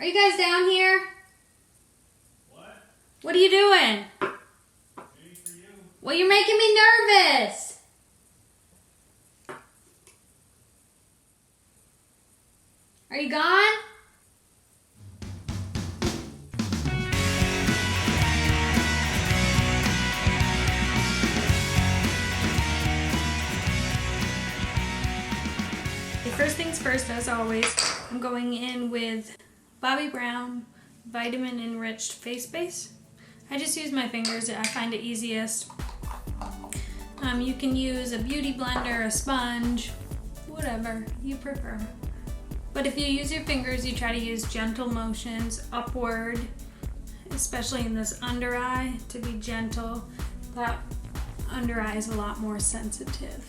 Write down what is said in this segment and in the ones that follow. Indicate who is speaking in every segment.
Speaker 1: Are you guys down here?
Speaker 2: What?
Speaker 1: What are you doing?
Speaker 2: Waiting for you.
Speaker 1: Well, you're making me nervous. Are you gone? First things first, as always, I'm going in with Bobbi Brown Vitamin Enriched Face Base. I just use my fingers. I find it easiest. You can use a beauty blender, a sponge, whatever you prefer. But if you use your fingers, you try to use gentle motions upward, especially in this under eye, to be gentle. That under eye is a lot more sensitive.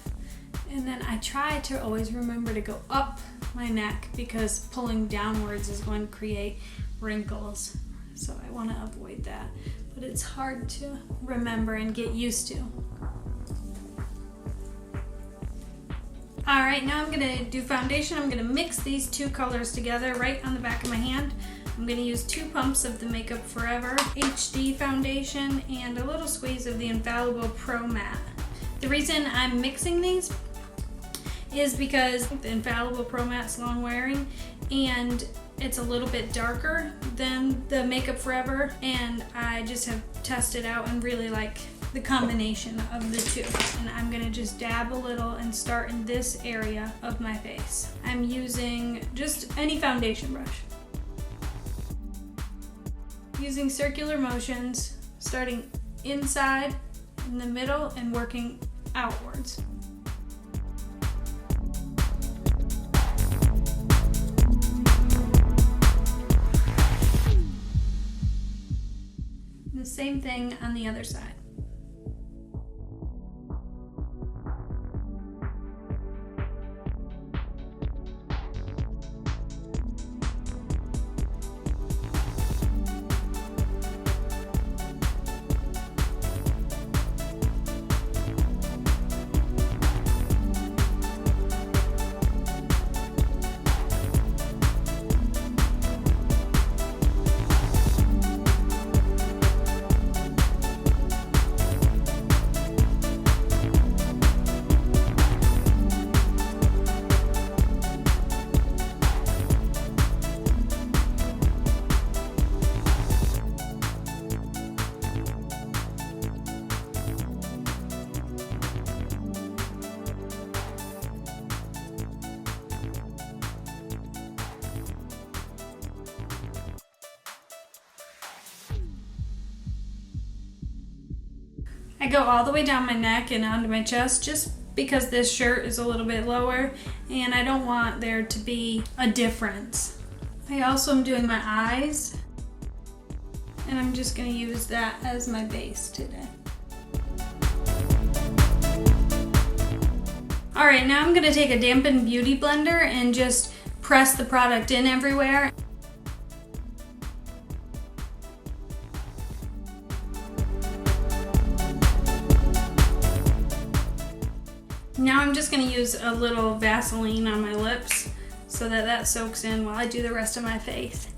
Speaker 1: And then I try to always remember to go up my neck because pulling downwards is going to create wrinkles. So I want to avoid that. But it's hard to remember and get used to. Alright, now I'm going to do foundation. I'm going to mix these two colors together right on the back of my hand. I'm going to use 2 pumps of the Makeup Forever HD foundation and a little squeeze of the Infallible Pro Matte. The reason I'm mixing these is because the Infallible Pro Matte's long wearing and it's a little bit darker than the Makeup Forever, and I just have tested out and really like the combination of the two. And I'm gonna just dab a little and start in this area of my face. I'm using just any foundation brush. Using circular motions, starting inside, in the middle, and working outwards. The same thing on the other side. I go all the way down my neck and onto my chest just because this shirt is a little bit lower and I don't want there to be a difference. I also am doing my eyes and I'm just going to use that as my base today. Alright, now I'm going to take a dampened beauty blender and just press the product in everywhere. Now I'm just going to use a little Vaseline on my lips so that that soaks in while I do the rest of my face.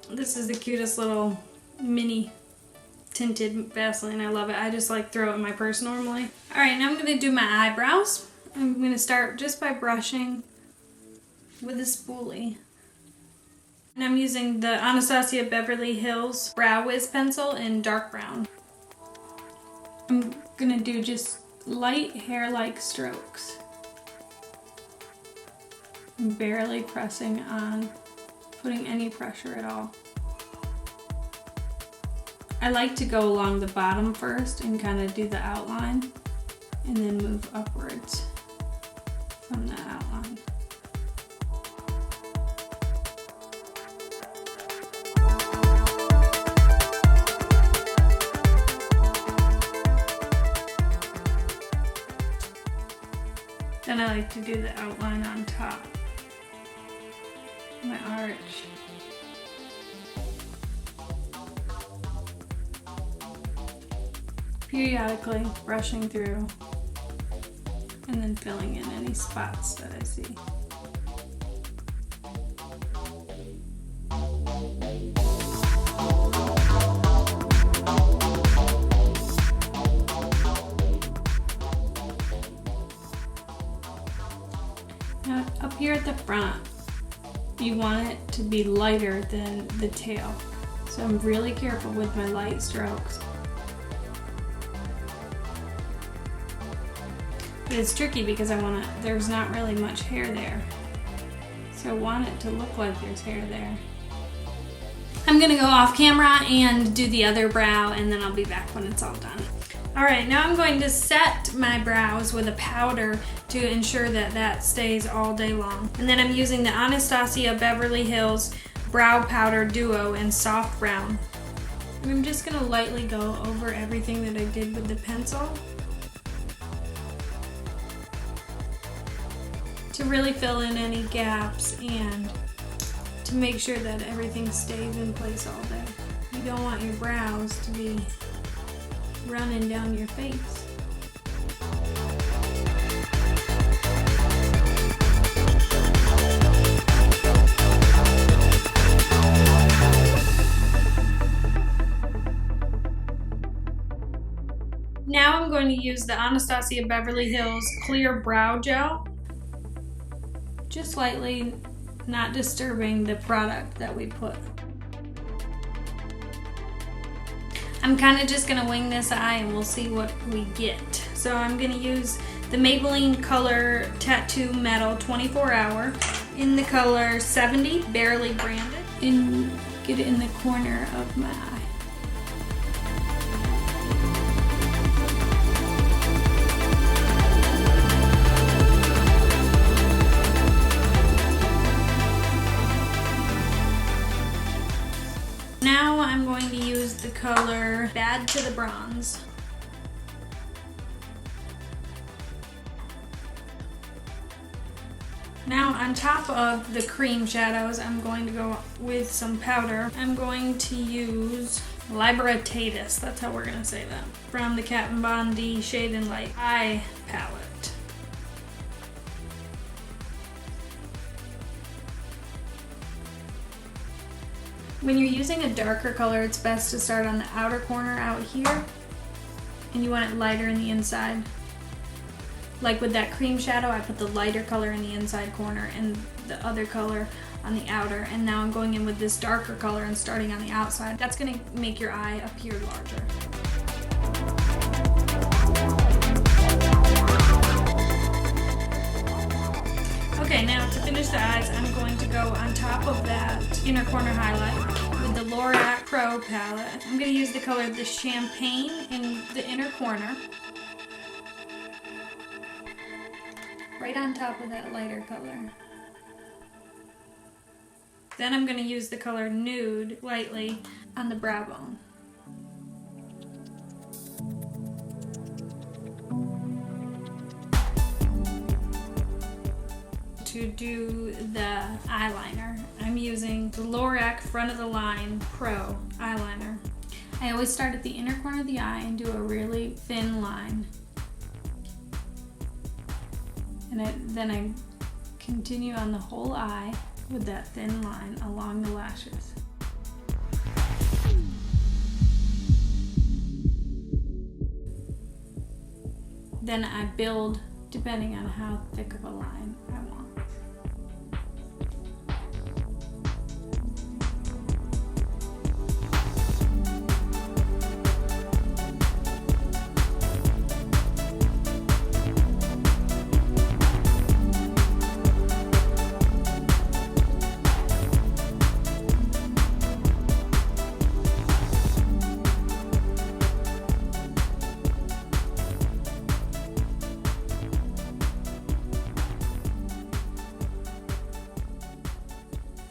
Speaker 1: This is the cutest little mini tinted Vaseline. I love it. I just like throw it in my purse normally. Alright, now I'm going to do my eyebrows. I'm going to start just by brushing with a spoolie. And I'm using the Anastasia Beverly Hills Brow Wiz pencil in dark brown. I'm gonna do just light hair-like strokes. I'm barely pressing on, putting any pressure at all. I like to go along the bottom first and kind of do the outline and then move upwards from the outline. Then I like to do the outline on top, my arch. Periodically brushing through and then filling in any spots that I see. Now up here at the front, you want it to be lighter than the tail. So I'm really careful with my light strokes. But it's tricky because there's not really much hair there. So I want it to look like there's hair there. I'm gonna go off camera and do the other brow, and then I'll be back when it's all done. All right, now I'm going to set my brows with a powder to ensure that that stays all day long. And then I'm using the Anastasia Beverly Hills Brow Powder Duo in Soft Brown. And I'm just gonna lightly go over everything that I did with the pencil to really fill in any gaps and to make sure that everything stays in place all day. You don't want your brows to be running down your face. Now I'm going to use the Anastasia Beverly Hills Clear Brow Gel, just lightly, not disturbing the product that we put. I'm kind of just gonna wing this eye and we'll see what we get. So I'm gonna use the Maybelline Color Tattoo Metal 24 Hour in the color 70, barely branded, and get it in the corner of my eye. Now I'm going to use the color Bad to the Bronze. Now on top of the cream shadows, I'm going to go with some powder. I'm going to use Libertatus, that's how we're gonna say that, from the Kat Von D Shade and Light Eye Palette. When you're using a darker color, it's best to start on the outer corner out here, and you want it lighter in the inside. Like with that cream shadow, I put the lighter color in the inside corner and the other color on the outer, and now I'm going in with this darker color and starting on the outside. That's gonna make your eye appear larger. Okay, now to finish the eyes, I'm going to go on top of that inner corner highlight with the Lorac Pro palette. I'm going to use the color of the Champagne in the inner corner, right on top of that lighter color. Then I'm going to use the color Nude lightly on the brow bone. To do the eyeliner, I'm using the Lorac Front of the Line Pro eyeliner. I always start at the inner corner of the eye and do a really thin line. And then I continue on the whole eye with that thin line along the lashes. Then I build depending on how thick of a line I want.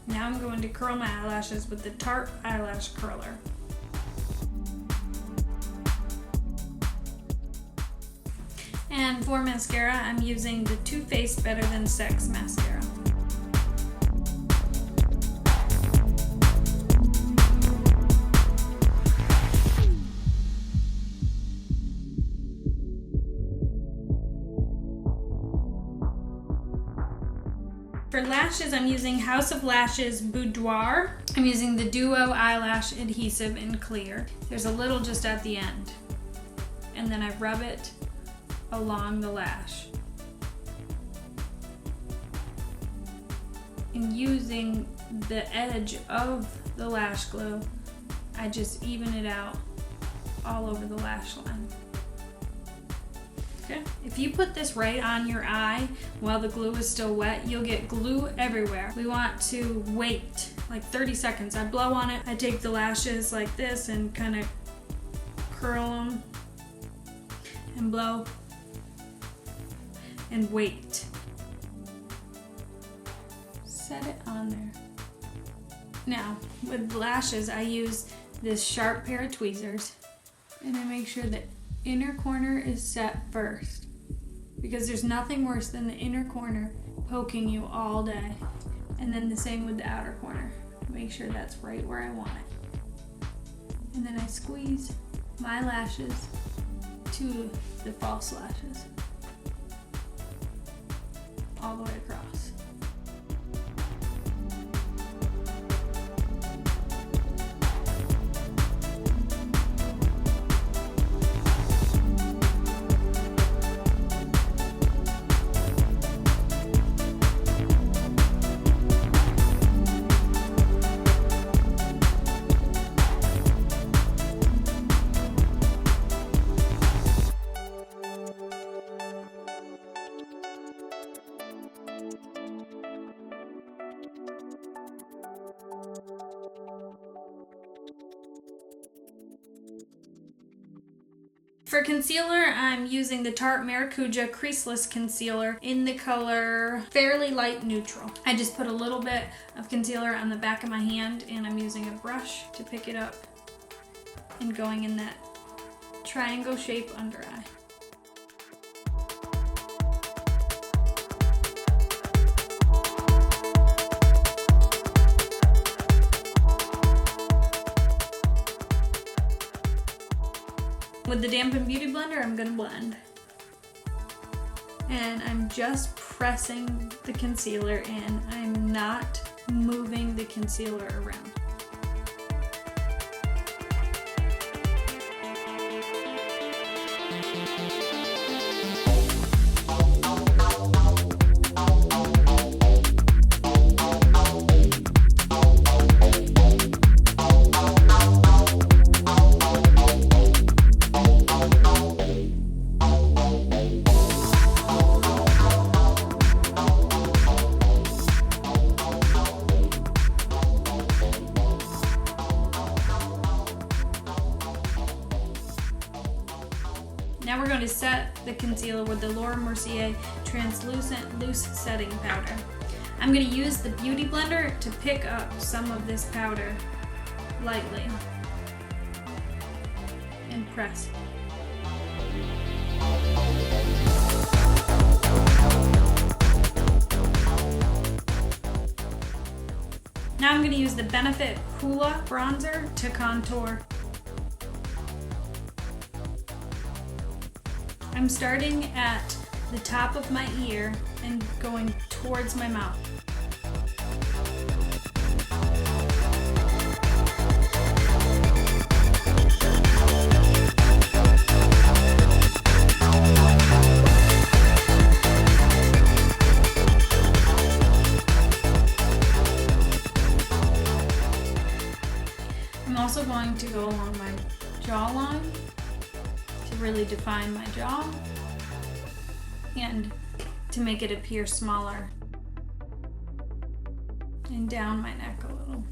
Speaker 1: Now I'm going to curl my eyelashes with the Tarte Eyelash Curler. And for mascara, I'm using the Too Faced Better Than Sex mascara. For lashes, I'm using House of Lashes Boudoir. I'm using the Duo Eyelash Adhesive in clear. There's a little just at the end. And then I rub it along the lash. And using the edge of the lash glue, I just even it out all over the lash line. Okay. If you put this right on your eye while the glue is still wet, you'll get glue everywhere. We want to wait like 30 seconds. I blow on it. I take the lashes like this and kind of curl them and blow and wait. Set it on there. Now, with lashes, I use this sharp pair of tweezers and I make sure the inner corner is set first, because there's nothing worse than the inner corner poking you all day. And then the same with the outer corner. Make sure that's right where I want it. And then I squeeze my lashes to the false lashes all the way across. For concealer, I'm using the Tarte Maracuja Creaseless Concealer in the color Fairly Light Neutral. I just put a little bit of concealer on the back of my hand and I'm using a brush to pick it up and going in that triangle shape under eye. With the dampened beauty blender, I'm gonna blend. And I'm just pressing the concealer in. I'm not moving the concealer around. Now we're going to set the concealer with the Laura Mercier Translucent Loose Setting Powder. I'm going to use the Beauty Blender to pick up some of this powder lightly and press. Now I'm going to use the Benefit Hoola Bronzer to contour. I'm starting at the top of my ear and going towards my mouth. I'm also going to go along my jawline to really define my jaw and to make it appear smaller, and down my neck a little.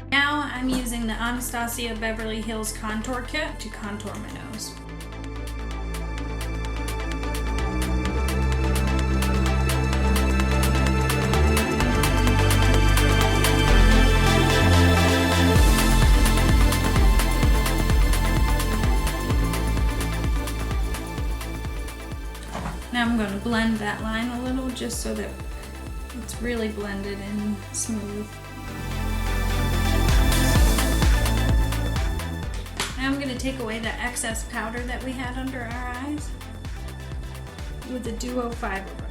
Speaker 1: Now I'm using the Anastasia Beverly Hills Contour Kit to contour my nose. Now I'm going to blend that line a little just so that it's really blended and smooth. Now I'm going to take away the excess powder that we had under our eyes with the Duo Fiber brush.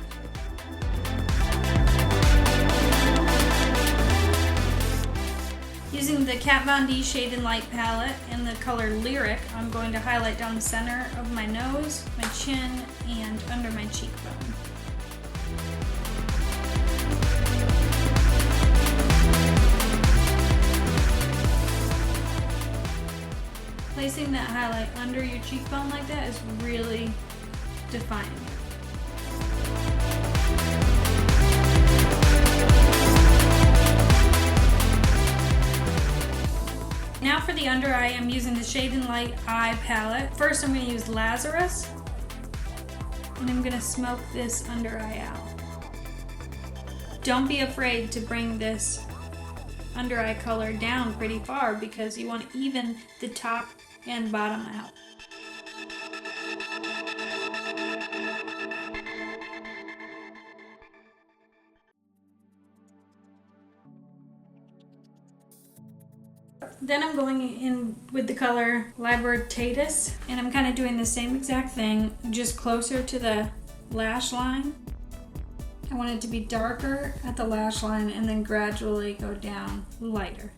Speaker 1: Using the Kat Von D Shade and Light palette and the color Lyric, I'm going to highlight down the center of my nose, my chin, and under my cheekbone. Placing that highlight under your cheekbone like that is really defining it. Now for the under eye, I'm using the Shade and Light Eye palette. First I'm going to use Lazarus, and I'm going to smoke this under eye out. Don't be afraid to bring this under eye color down pretty far because you want to even the top and bottom out. Then I'm going in with the color Libertatis, and I'm kind of doing the same exact thing, just closer to the lash line. I want it to be darker at the lash line and then gradually go down lighter.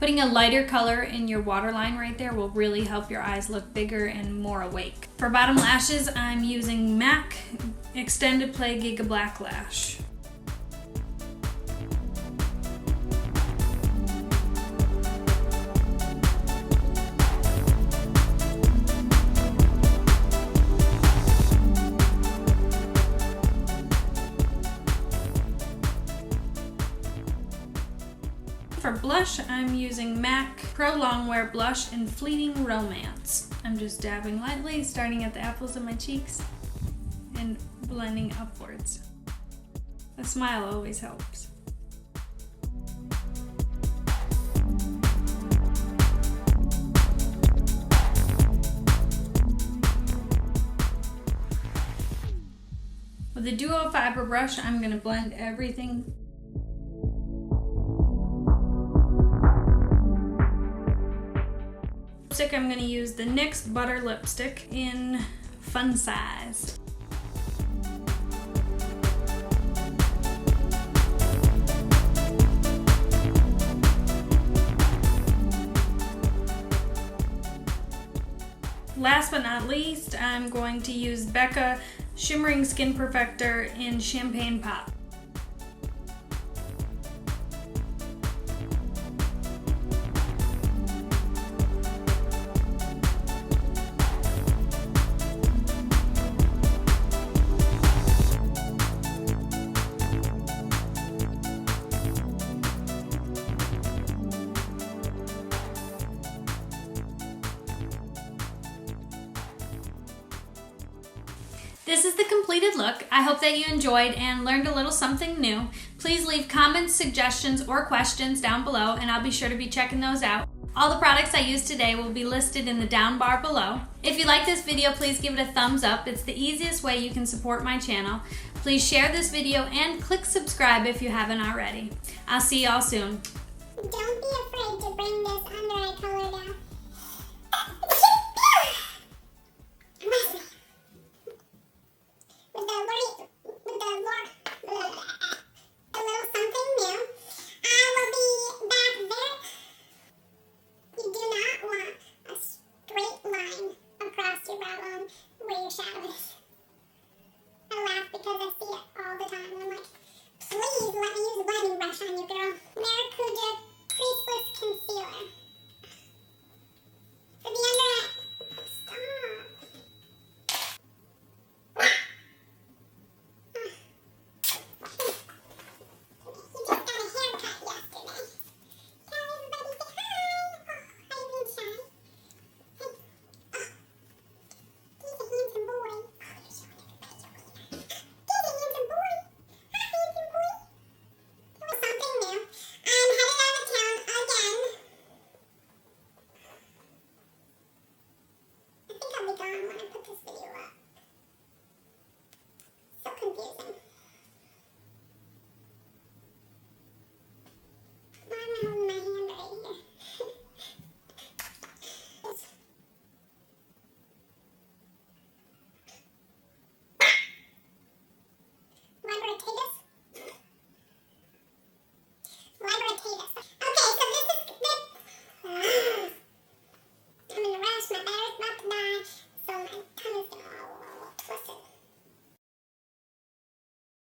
Speaker 1: Putting a lighter color in your waterline right there will really help your eyes look bigger and more awake. For bottom lashes, I'm using MAC Extended Play Giga Black Lash. For blush, I'm using MAC Pro Longwear Blush in Fleeting Romance. I'm just dabbing lightly, starting at the apples of my cheeks and blending upwards. A smile always helps. With the Duo Fiber brush, I'm going to blend everything. Lipstick, I'm going to use the NYX Butter Lipstick in Fun Size. Last but not least, I'm going to use Becca Shimmering Skin Perfector in Champagne Pop. This is the completed look. I hope that you enjoyed and learned a little something new. Please leave comments, suggestions, or questions down below, and I'll be sure to be checking those out. All the products I used today will be listed in the down bar below. If you like this video, please give it a thumbs up. It's the easiest way you can support my channel. Please share this video and click subscribe if you haven't already. I'll see y'all soon.
Speaker 3: Don't be afraid.